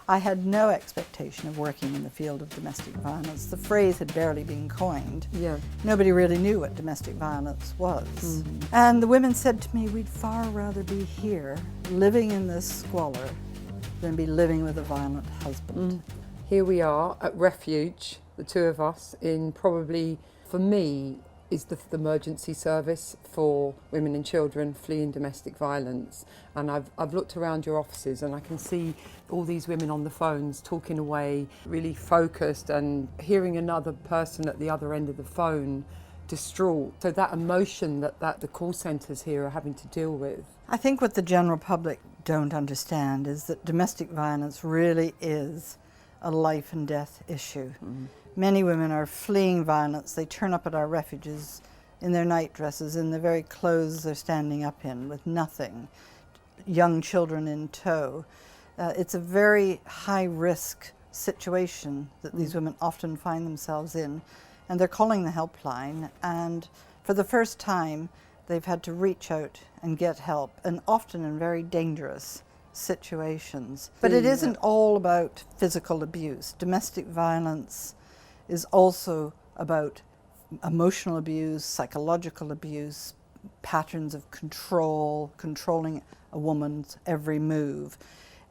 I had no expectation of working in the field of domestic violence. The phrase had barely been coined. Yeah. Nobody really knew what domestic violence was. And the women said to me, we'd far rather be here, living in this squalor, than be living with a violent husband. Here we are at Refuge, the two of us, in probably, for me, is the emergency service for women and children fleeing domestic violence. And I've looked around your offices and I can see all these women on the phones talking away, really focused, and hearing another person at the other end of the phone distraught. So that emotion that the call centres here are having to deal with. I think what the general public don't understand is that domestic violence really is a life and death issue. Many women are fleeing violence. They turn up at our refuges in their night dresses, in the very clothes they're standing up in, with nothing, young children in tow. It's a very high-risk situation that these women often find themselves in, and they're calling the helpline, and for the first time they've had to reach out and get help, and often in very dangerous situations. But it isn't all about physical abuse. Domestic violence is also about emotional abuse, psychological abuse, patterns of control, controlling a woman's every move.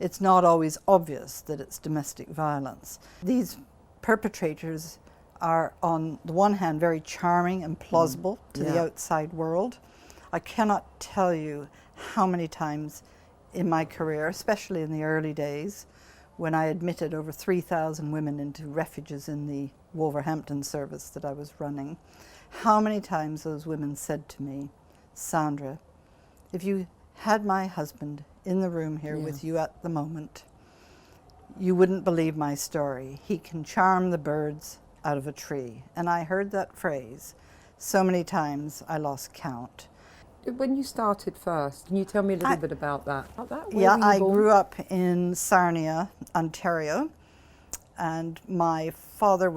It's not always obvious that it's domestic violence. These perpetrators are, on the one hand, very charming and plausible to the outside world. I cannot tell you how many times in my career, especially in the early days, when I admitted over 3,000 women into refuges in the Wolverhampton service that I was running, how many times those women said to me, Sandra, if you had my husband in the room here with you at the moment, you wouldn't believe my story. He can charm the birds out of a tree. And I heard that phrase so many times I lost count. When you started first, can you tell me a little bit about that? Yeah, I grew up in Sarnia, Ontario, and my father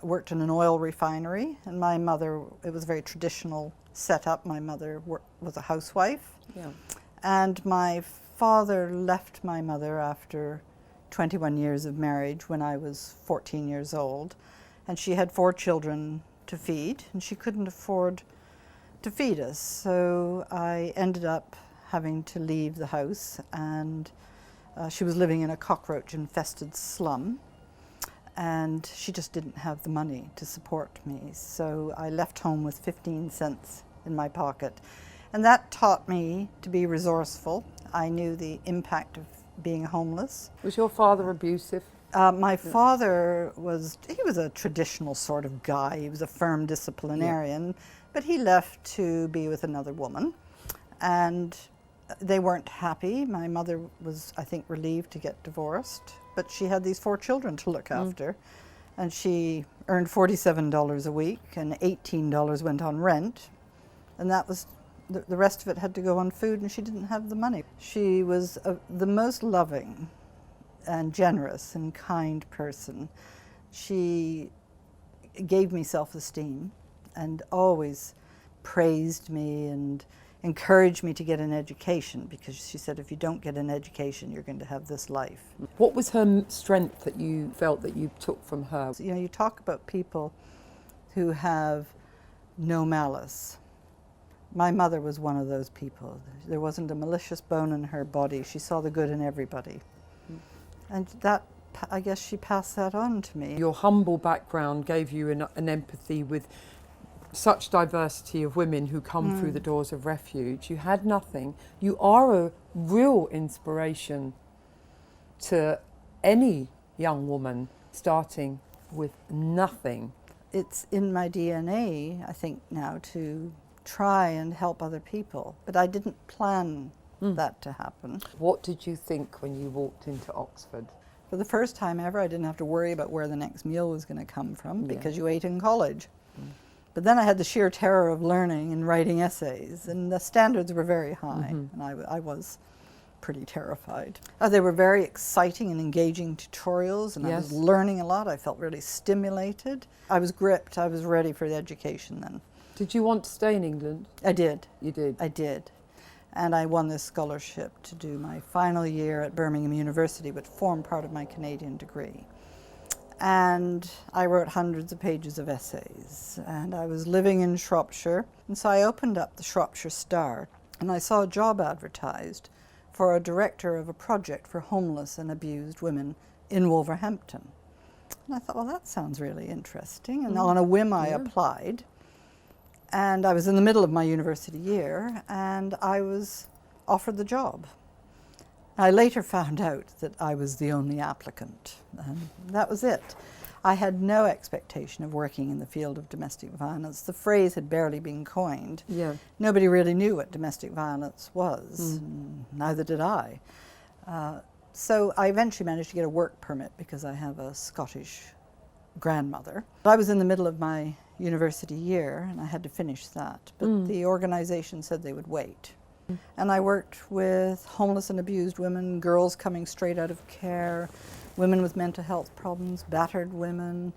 worked in an oil refinery, and my mother, it was a very traditional setup. My mother was a housewife, and my father left my mother after 21 years of marriage when I was 14 years old, and she had 4 children to feed, and she couldn't afford to feed us. So I ended up having to leave the house, and she was living in a cockroach-infested slum, and she just didn't have the money to support me. So I left home with 15 cents in my pocket, and that taught me to be resourceful. I knew the impact of being homeless. Was your father abusive? My father was a traditional sort of guy. He was a firm disciplinarian, but he left to be with another woman, and they weren't happy. My mother was, I think, relieved to get divorced, but she had these 4 children to look after, and she earned $47 a week, and $18 went on rent, and that was the rest of it had to go on food, and she didn't have the money. She was the most loving and generous and kind person. She gave me self-esteem and always praised me and encouraged me to get an education, because she said, if you don't get an education, you're going to have this life. What was her strength that you felt that you took from her? You know, you talk about people who have no malice. My mother was one of those people. There wasn't a malicious bone in her body. She saw the good in everybody. And that, I guess she passed that on to me. Your humble background gave you an empathy with such diversity of women who come through the doors of Refuge. You had nothing. You are a real inspiration to any young woman starting with nothing. It's in my DNA, I think, now to try and help other people, but I didn't plan that to happen. What did you think when you walked into Oxford? For the first time ever, I didn't have to worry about where the next meal was going to come from, because you ate in college. But then I had the sheer terror of learning and writing essays, and the standards were very high, and I was pretty terrified. They were very exciting and engaging tutorials, and I was learning a lot. I felt really stimulated. I was gripped. I was ready for the education then. Did you want to stay in England? I did. You did? I did. And I won this scholarship to do my final year at Birmingham University, which formed part of my Canadian degree. And I wrote hundreds of pages of essays. And I was living in Shropshire. And so I opened up the Shropshire Star, and I saw a job advertised for a director of a project for homeless and abused women in Wolverhampton. And I thought, well, that sounds really interesting. And on a whim, I applied. And I was in the middle of my university year, and I was offered the job. I later found out that I was the only applicant, and that was it. I had no expectation of working in the field of domestic violence. The phrase had barely been coined. Yeah. Nobody really knew what domestic violence was, neither did I. So I eventually managed to get a work permit because I have a Scottish grandmother. I was in the middle of my university year and I had to finish that, but the organization said they would wait. And I worked with homeless and abused women, girls coming straight out of care, women with mental health problems, battered women,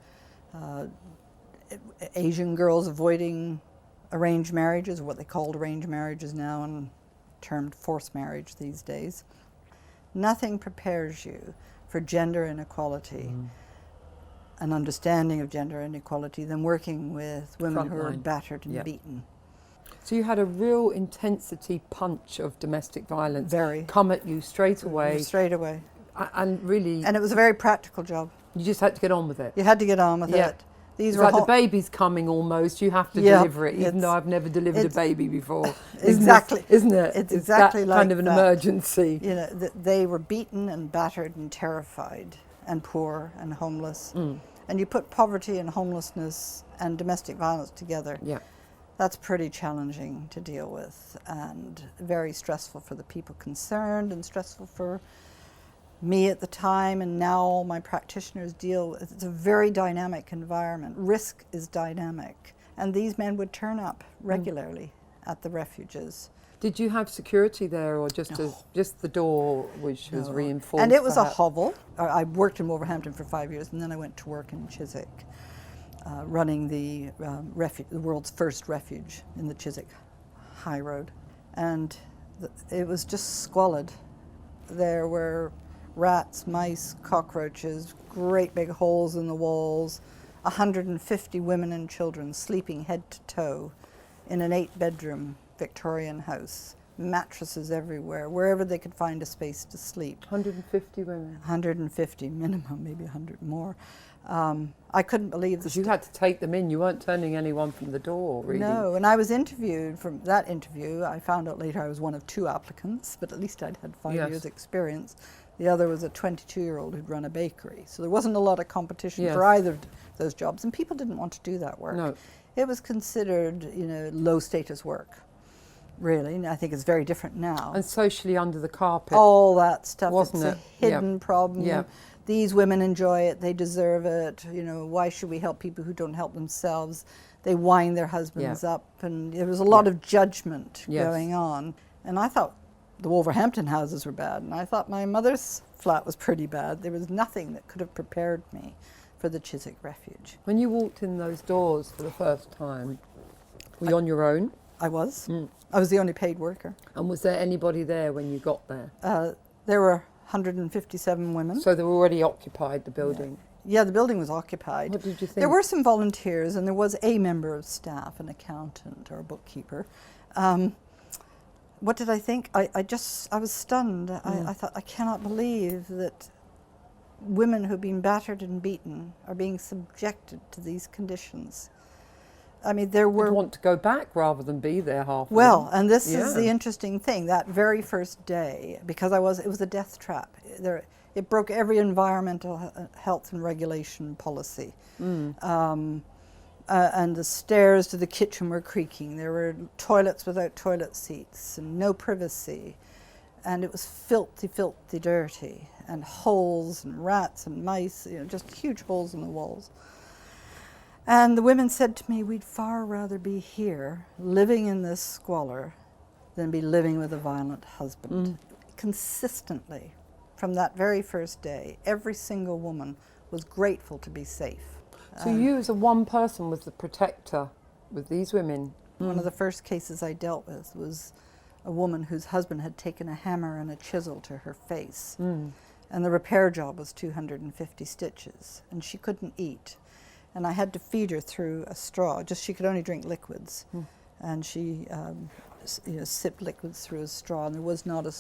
Asian girls avoiding arranged marriages, what they called arranged marriages now and termed forced marriage these days. Nothing prepares you for gender inequality, an understanding of gender inequality, than working with women who are battered and beaten. So you had a real intensity punch of domestic violence Very. come at you straight away. Straight away. And really, And it was a very practical job. you just had to get on with it. You had to get on with it. These It's were like the baby's coming almost, you have to deliver it, even though I've never delivered a baby before. Exactly. Isn't it? It's exactly that like kind of an that. emergency. You know, they were beaten and battered and terrified and poor and homeless. And you put poverty and homelessness and domestic violence together. Yeah. That's pretty challenging to deal with and very stressful for the people concerned and stressful for me at the time, and now all my practitioners deal with. It's a very dynamic environment. Risk is dynamic. And these men would turn up regularly at the refuges. Did you have security there, or just the door which was reinforced? And it was perhaps? a hovel. I worked in Wolverhampton for 5 years, and then I went to work in Chiswick, running the world's first refuge in the Chiswick High Road. And it was just squalid. There were rats, mice, cockroaches, great big holes in the walls, 150 women and children sleeping head to toe in an 8-bedroom Victorian house, mattresses everywhere, wherever they could find a space to sleep. 150 women? 150 minimum, maybe 100 more. I couldn't believe this. Because you had to take them in, you weren't turning anyone from the door, really. No, and I was interviewed. From that interview, I found out later I was one of 2 applicants, but at least I'd had 5 years experience. The other was a 22-year-old who'd run a bakery. So there wasn't a lot of competition for either of those jobs, and people didn't want to do that work. No. It was considered, low-status work, really, and I think it's very different now. And socially under the carpet. All that stuff. Wasn't it's a hidden problem. Yeah. These women enjoy it, they deserve it. Why should we help people who don't help themselves? They wind their husbands up, and there was a lot of judgment going on. And I thought the Wolverhampton houses were bad, and I thought my mother's flat was pretty bad. There was nothing that could have prepared me for the Chiswick Refuge. When you walked in those doors for the first time, were you on your own? I was. I was the only paid worker. And was there anybody there when you got there? There were 157 women. So they were already occupied, the building? Yeah, the building was occupied. What did you think? There were some volunteers, and there was a member of staff, an accountant or a bookkeeper. What did I think? I was stunned. I thought, I cannot believe that women who've been battered and beaten are being subjected to these conditions. I mean, there were... You'd want to go back rather than be there half. Well, and this is the interesting thing. That very first day, because it was a death trap. It broke every environmental health and regulation policy. And the stairs to the kitchen were creaking. There were toilets without toilet seats and no privacy. And it was filthy, filthy dirty. And holes and rats and mice, just huge holes in the walls. And the women said to me, we'd far rather be here, living in this squalor, than be living with a violent husband. Consistently, from that very first day, every single woman was grateful to be safe. So you as a one person was the protector with these women? One of the first cases I dealt with was a woman whose husband had taken a hammer and a chisel to her face. Mm. And the repair job was 250 stitches, and she couldn't eat. And I had to feed her through a straw. She could only drink liquids. Mm. And she sipped liquids through a straw, and there was not a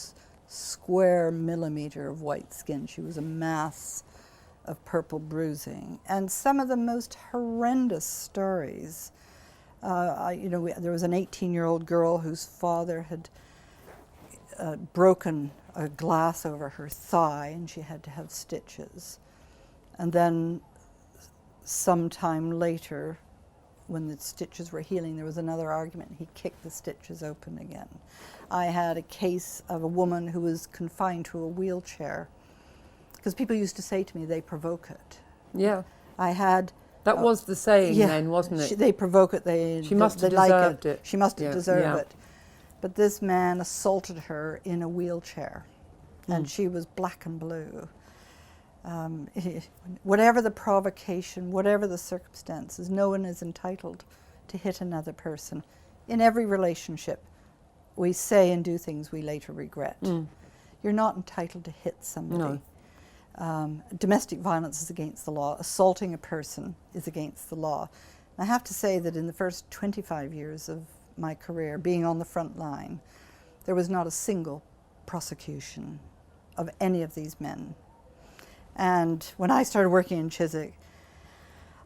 square millimeter of white skin. She was a mass of purple bruising. And some of the most horrendous stories. There was an 18-year-old girl whose father had broken a glass over her thigh, and she had to have stitches. And then sometime later, when the stitches were healing, there was another argument. He kicked the stitches open again. I had a case of a woman who was confined to a wheelchair, because people used to say to me, they provoke it. Yeah. I had... That was the saying then, wasn't it? They provoke it, she must have like deserved it. She must have deserved it. But this man assaulted her in a wheelchair, and she was black and blue. Whatever the provocation, whatever the circumstances, no one is entitled to hit another person. In every relationship, we say and do things we later regret. You're not entitled to hit somebody. No. Domestic violence is against the law. Assaulting a person is against the law. I have to say that in the first 25 years of my career, being on the front line, there was not a single prosecution of any of these men. And when I started working in Chiswick,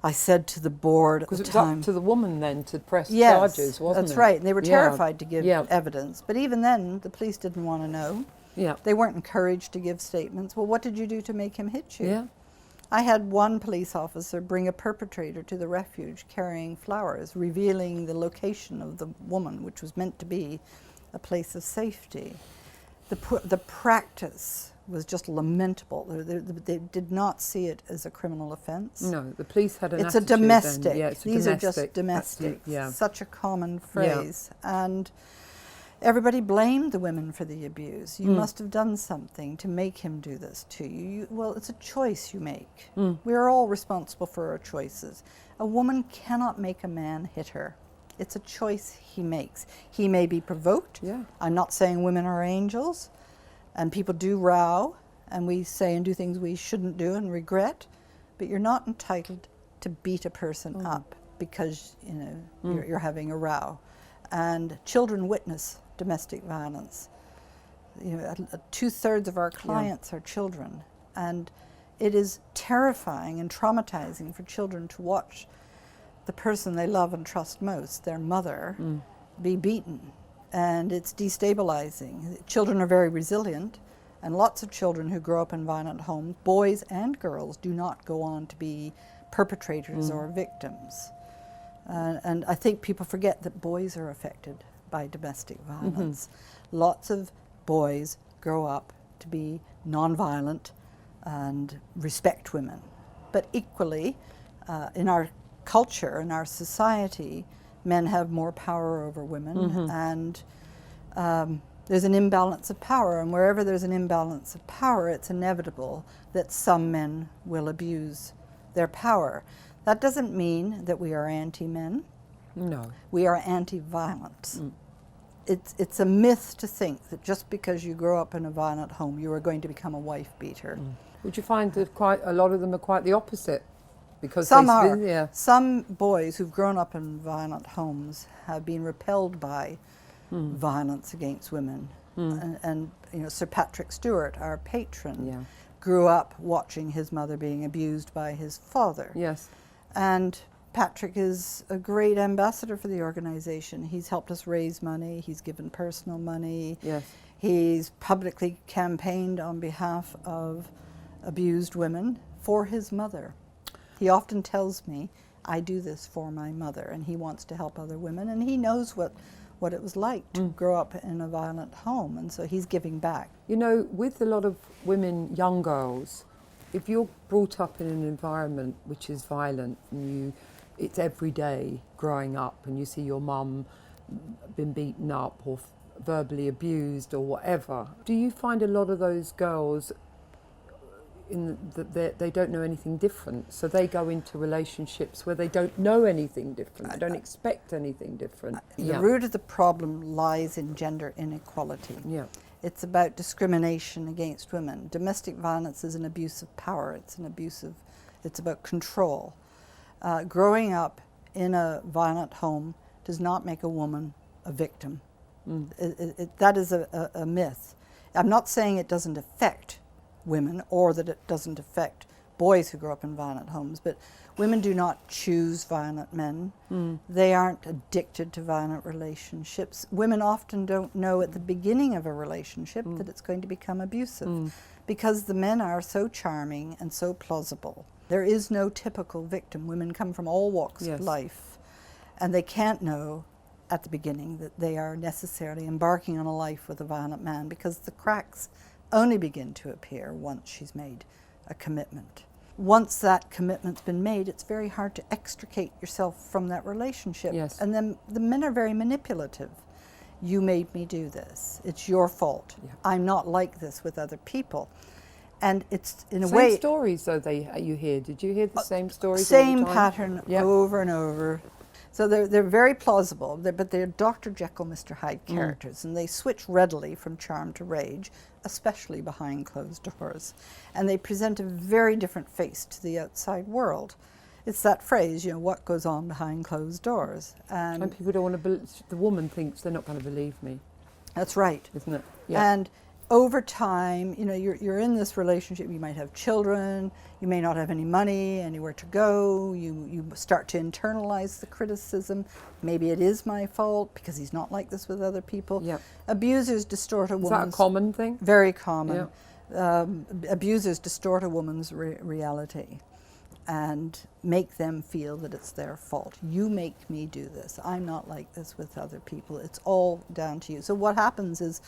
I said to the board at the time... Because it was up to the woman then to press charges, wasn't it? That's right. And they were terrified to give evidence. But even then, the police didn't want to know. Yeah. They weren't encouraged to give statements. Well, what did you do to make him hit you? Yeah. I had one police officer bring a perpetrator to the Refuge carrying flowers, revealing the location of the woman, which was meant to be a place of safety. The practice was just lamentable. They did not see it as a criminal offence. No, the police had an attitude. It's a domestic. Then. Yeah, it's a These domestic. are just domestic. Yeah. Such a common phrase. Yeah. And everybody blamed the women for the abuse. You must have done something to make him do this to you. Well, it's a choice you make. We are all responsible for our choices. A woman cannot make a man hit her. It's a choice he makes. He may be provoked. Yeah. I'm not saying women are angels, and people do row, and we say and do things we shouldn't do and regret, but you're not entitled to beat a person up because you're having a row. And children witness domestic violence. 2/3 of our clients are children, and it is terrifying and traumatizing for children to watch the person they love and trust most, their mother, be beaten. And it's destabilizing. Children are very resilient, and lots of children who grow up in violent homes, boys and girls, do not go on to be perpetrators or victims. And I think people forget that boys are affected by domestic violence. Lots of boys grow up to be nonviolent and respect women. But equally, in our culture, in our society, men have more power over women, and there's an imbalance of power, and wherever there's an imbalance of power, it's inevitable that some men will abuse their power. That doesn't mean that we are anti-men. No. We are anti-violence. It's a myth to think that just because you grow up in a violent home, you are going to become a wife beater. Would you find that quite a lot of them are quite the opposite? Because some are. Yeah. Some boys who've grown up in violent homes have been repelled by violence against women. And Sir Patrick Stewart, our patron, grew up watching his mother being abused by his father. Yes. And Patrick is a great ambassador for the organization. He's helped us raise money. He's given personal money. Yes. He's publicly campaigned on behalf of abused women for his mother. He often tells me, I do this for my mother, and he wants to help other women, and he knows what it was like to grow up in a violent home, and so he's giving back. With a lot of women, young girls, if you're brought up in an environment which is violent, and it's every day growing up, and you see your mum been beaten up or verbally abused or whatever, do you find a lot of those girls they don't know anything different, so they go into relationships where they don't know anything different, they don't expect anything different. The root of the problem lies in gender inequality. Yeah. It's about discrimination against women. Domestic violence is an abuse of power. It's about control. Growing up in a violent home does not make a woman a victim. That is a myth. I'm not saying it doesn't affect women or that it doesn't affect boys who grow up in violent homes, but women do not choose violent men. They aren't addicted to violent relationships. Women often don't know at the beginning of a relationship that it's going to become abusive because the men are so charming and so plausible. There is no typical victim. Women come from all walks of life, and they can't know at the beginning that they are necessarily embarking on a life with a violent man, because the cracks only begin to appear once she's made a commitment. Once that commitment's been made, it's very hard to extricate yourself from that relationship. Yes. And then the men are very manipulative. You made me do this. It's your fault. Yeah. I'm not like this with other people. And it's, in a Same way... stories, though, you hear. Did you hear the same stories all the Same time? pattern over and over. So they're very plausible, but they're Dr. Jekyll Mr Hyde characters, and they switch readily from charm to rage, especially behind closed doors. And they present a very different face to the outside world. It's that phrase, what goes on behind closed doors. And people don't want to believe, the woman thinks they're not going to believe me. That's right. Isn't it? Yeah. And over time, you're in this relationship, you might have children, you may not have any money, anywhere to go, you start to internalize the criticism. Maybe it is my fault because he's not like this with other people. Yep. Abusers distort a woman's... Is that a common thing? Very common. Yeah. Abusers distort a woman's reality and make them feel that it's their fault. You make me do this. I'm not like this with other people. It's all down to you. So what happens is,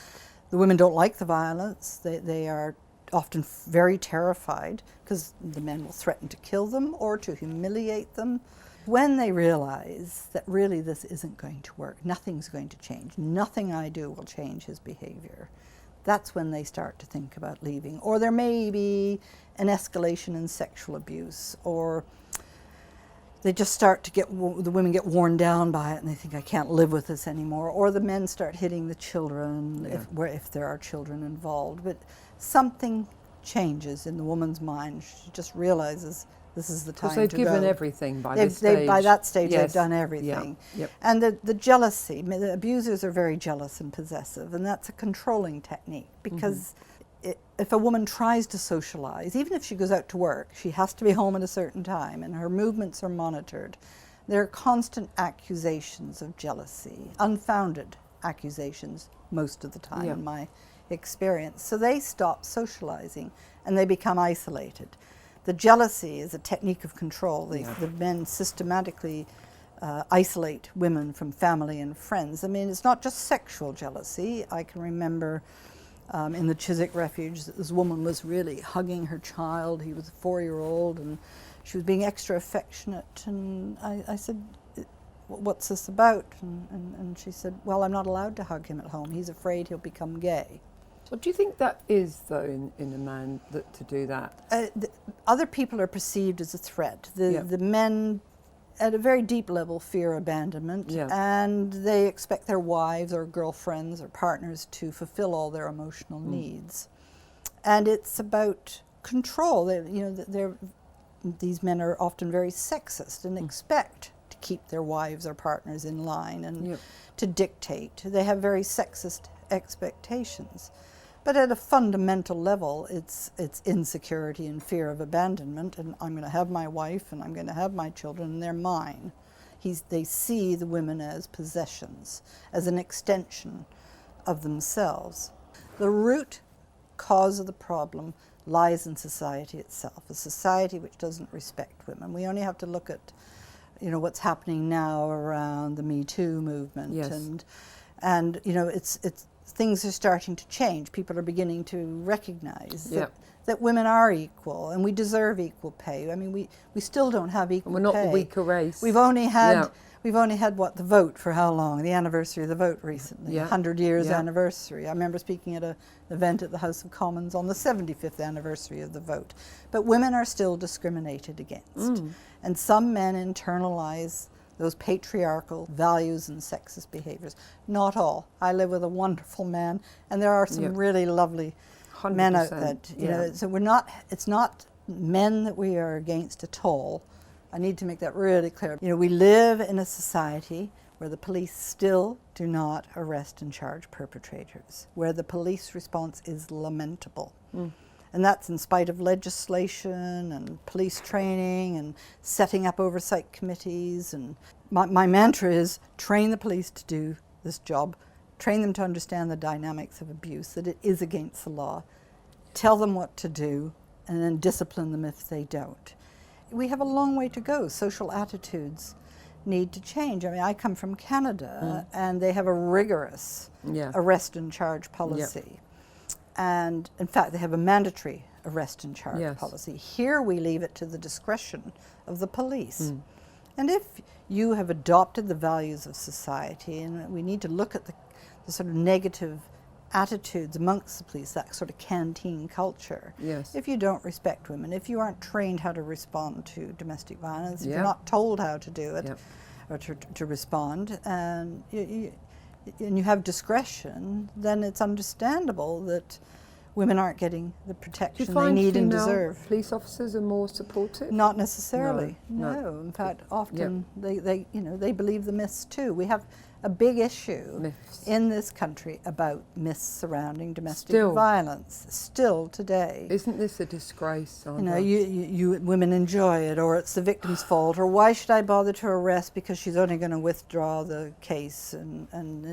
the women don't like the violence. They are often very terrified because the men will threaten to kill them or to humiliate them. When they realize that really this isn't going to work, nothing's going to change, nothing I do will change his behavior, that's when they start to think about leaving. Or there may be an escalation in sexual abuse, or they just start to the women get worn down by it and they think, I can't live with this anymore. Or the men start hitting the children, if there are children involved. But something changes in the woman's mind. She just realizes this is the time to go. Because they've given everything by this stage. By that stage, they've done everything. Yeah. Yep. And the jealousy, the abusers are very jealous and possessive, and that's a controlling technique, because if a woman tries to socialize, even if she goes out to work, she has to be home at a certain time and her movements are monitored. There are constant accusations of jealousy, unfounded accusations most of the time in my experience. So they stop socializing and they become isolated. The jealousy is a technique of control. The men systematically isolate women from family and friends. I mean, it's not just sexual jealousy. I can remember in the Chiswick Refuge, this woman was really hugging her child. He was a 4-year-old, and she was being extra affectionate. And I said, what's this about? And she said, well, I'm not allowed to hug him at home. He's afraid he'll become gay. What do you think that is, though, in a man to do that? Other people are perceived as a threat. The men, at a very deep level, fear abandonment, and they expect their wives or girlfriends or partners to fulfill all their emotional needs. And it's about control. These men are often very sexist and expect to keep their wives or partners in line and to dictate. They have very sexist expectations. But at a fundamental level, it's insecurity and fear of abandonment, and I'm going to have my wife and I'm going to have my children and they're mine. They see the women as possessions, as an extension of themselves. The root cause of the problem lies in society itself, a society which doesn't respect women. We only have to look at what's happening now around the Me Too movement, and it's things are starting to change. People are beginning to recognize that women are equal and we deserve equal pay. I mean, we still don't have equal pay. We're not the weaker race. We've only had We've only had, the vote for how long? The anniversary of the vote recently, Yeah. 100 years Yeah. anniversary. I remember speaking at an event at the House of Commons on the 75th anniversary of the vote. But women are still discriminated against. And some men internalize those patriarchal values and sexist behaviors. Not all. I live with a wonderful man, and there are some Yep. really lovely men out 100%, that, you know, so it's not men that we are against at all. I need to make that really clear. You know, we live in a society where the police still do not arrest and charge perpetrators, where the police response is lamentable. And that's in spite of legislation and police training and setting up oversight committees. And my mantra is train the police to do this job, train them to understand the dynamics of abuse, that it is against the law, tell them what to do, and then discipline them if they don't. We have a long way to go. Social attitudes need to change. I mean, I come from Canada, and they have a rigorous arrest and charge policy. And in fact, they have a mandatory arrest and charge policy. Here we leave it to the discretion of the police. And if you have adopted the values of society, and we need to look at the sort of negative attitudes amongst the police, that sort of canteen culture. Yes. If you don't respect women, if you aren't trained how to respond to domestic violence, if you're not told how to do it or to respond, and you have discretion, then it's understandable that women aren't getting the protection they need and deserve. Police officers are more supportive? Not necessarily. No. In fact, often they believe the myths too. We have a big issue in this country about myths surrounding domestic violence still today. Isn't this a disgrace, Sandra? You women enjoy it, or it's the victim's fault, or why should I bother to arrest because she's only going to withdraw the case and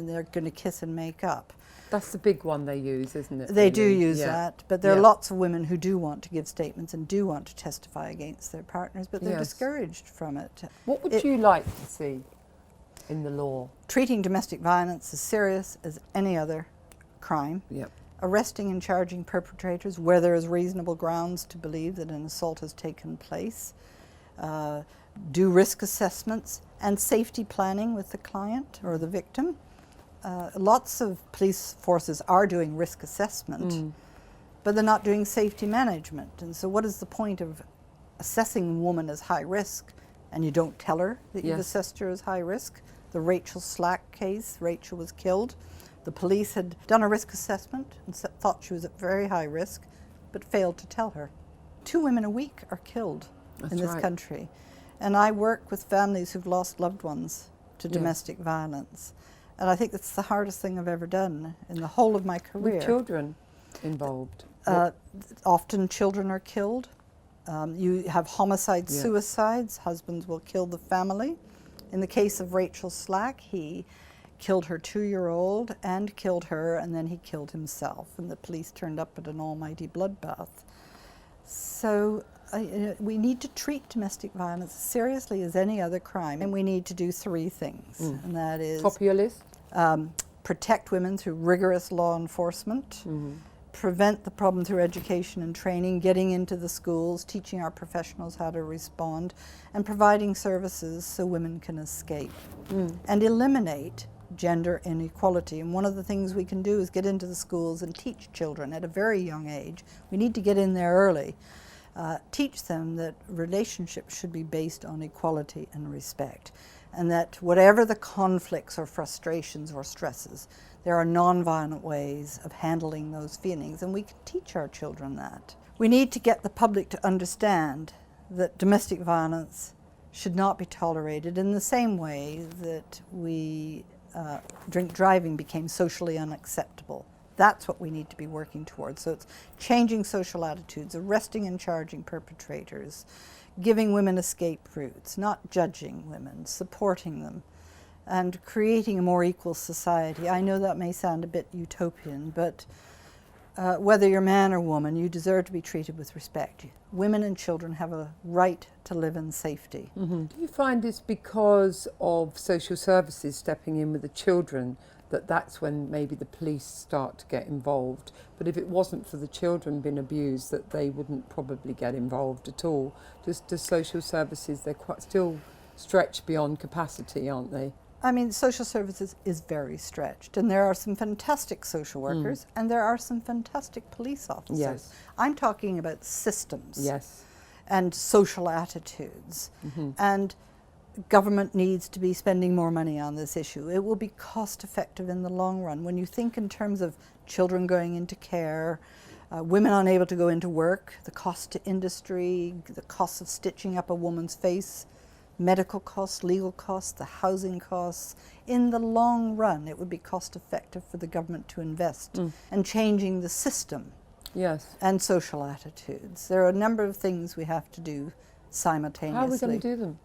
they're going to kiss and make up. That's the big one they use, isn't it? They do use that, but there are lots of women who do want to give statements and do want to testify against their partners, but they're discouraged from it. What would you like to see in the law? Treating domestic violence as serious as any other crime. Arresting and charging perpetrators where there is reasonable grounds to believe that an assault has taken place. Do risk assessments and safety planning with the client or the victim. Lots of police forces are doing risk assessment, but they're not doing safety management. And so what is the point of assessing a woman as high risk and you don't tell her that you've assessed her as high risk? The Rachel Slack case, Rachel was killed. The police had done a risk assessment and thought she was at very high risk, but failed to tell her. 2 women a week are killed in this country. And I work with families who've lost loved ones to domestic violence. And I think that's the hardest thing I've ever done in the whole of my career. With children involved? Often children are killed. You have homicide, suicides. Husbands will kill the family. In the case of Rachel Slack, he killed her 2-year-old and killed her, and then he killed himself. And the police turned up at an almighty bloodbath. So we need to treat domestic violence as seriously as any other crime, and we need to do 3 things. And that is top of your list? Protect women through rigorous law enforcement, prevent the problem through education and training, getting into the schools, teaching our professionals how to respond, and providing services so women can escape, and eliminate gender inequality. And one of the things we can do is get into the schools and teach children at a very young age. We need to get in there early. Teach them that relationships should be based on equality and respect, and that whatever the conflicts or frustrations or stresses, there are nonviolent ways of handling those feelings, and we can teach our children that. We need to get the public to understand that domestic violence should not be tolerated in the same way that drink driving became socially unacceptable. That's what we need to be working towards. So it's changing social attitudes, arresting and charging perpetrators, giving women escape routes, not judging women, supporting them, and creating a more equal society. I know that may sound a bit utopian, but whether you're man or woman, you deserve to be treated with respect. Women and children have a right to live in safety. Do you find it's because of social services stepping in with the children that's when maybe the police start to get involved? But if it wasn't for the children being abused, that they wouldn't probably get involved at all. Just the social services, they're quite still stretched beyond capacity, aren't they? I mean, social services is very stretched, and there are some fantastic social workers, and there are some fantastic police officers. Yes. I'm talking about systems. Yes. And social attitudes. And government needs to be spending more money on this issue. It will be cost effective in the long run. When you think in terms of children going into care, women unable to go into work, the cost to industry, the cost of stitching up a woman's face, medical costs, legal costs, the housing costs. In the long run, it would be cost effective for the government to invest in changing the system. Yes. And social attitudes. There are a number of things we have to do simultaneously. How are we going to do them?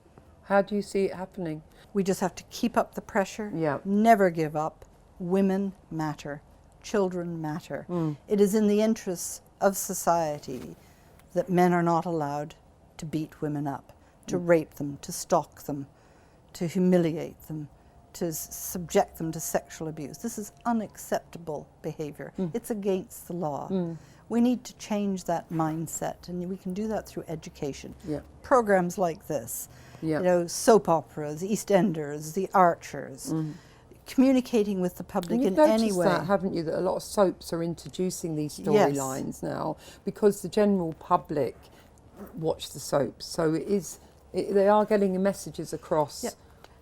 How do you see it happening? We just have to keep up the pressure, Yeah. never give up. Women matter. Children matter. It is in the interests of society that men are not allowed to beat women up, to rape them, to stalk them, to humiliate them, to subject them to sexual abuse. This is unacceptable behavior. It's against the law. We need to change that mindset, and we can do that through education. Yeah. Programs like this, Yeah. you know, soap operas, EastEnders, The Archers, communicating with the public And you've in any noticed way. that, haven't you, that a lot of soaps are introducing these storylines now because the general public watch the soaps. So they are getting messages across. Yep.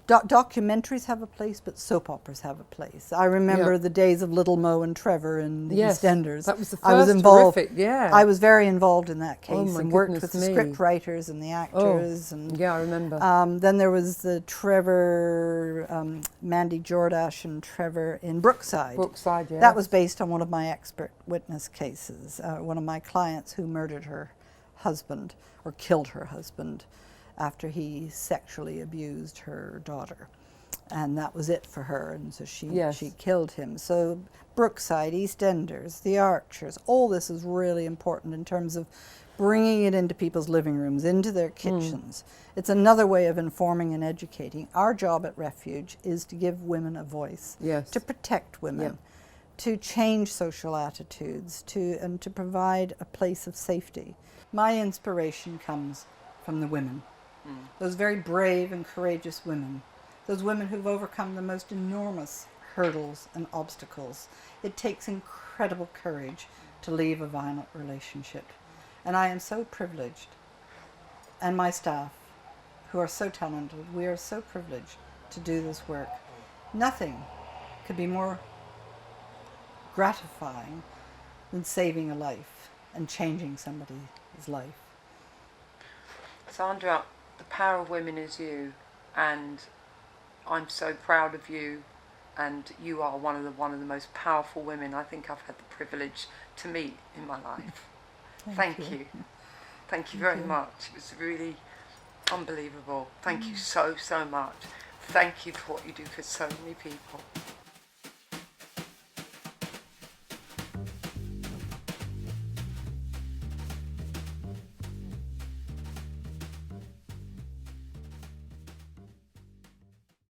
Documentaries have a place, but soap operas have a place. I remember the days of Little Mo and Trevor in the EastEnders. That was the first I was involved. terrific, yeah. I was very involved in that case my and worked with goodness the me. script writers and the actors. And Yeah, I remember. then there was the Trevor, Mandy Jordache and Trevor in Brookside. Brookside, yeah. That was based on one of my expert witness cases. One of my clients who murdered her husband or killed her husband after he sexually abused her daughter. And that was it for her, and so she killed him. So Brookside, EastEnders, The Archers, all this is really important in terms of bringing it into people's living rooms, into their kitchens. It's another way of informing and educating. Our job at Refuge is to give women a voice, to protect women, to change social attitudes, and to provide a place of safety. My inspiration comes from the women. Those very brave and courageous women, those women who've overcome the most enormous hurdles and obstacles. It takes incredible courage to leave a violent relationship. And I am so privileged, and my staff, who are so talented, we are so privileged to do this work. Nothing could be more gratifying than saving a life and changing somebody's life. Sandra, the power of women is you, and I'm so proud of you, and you are one of the most powerful women I think I've had the privilege to meet in my life. Thank you. Thank you very much. It was really unbelievable. Thank you so much. Thank you for what you do for so many people.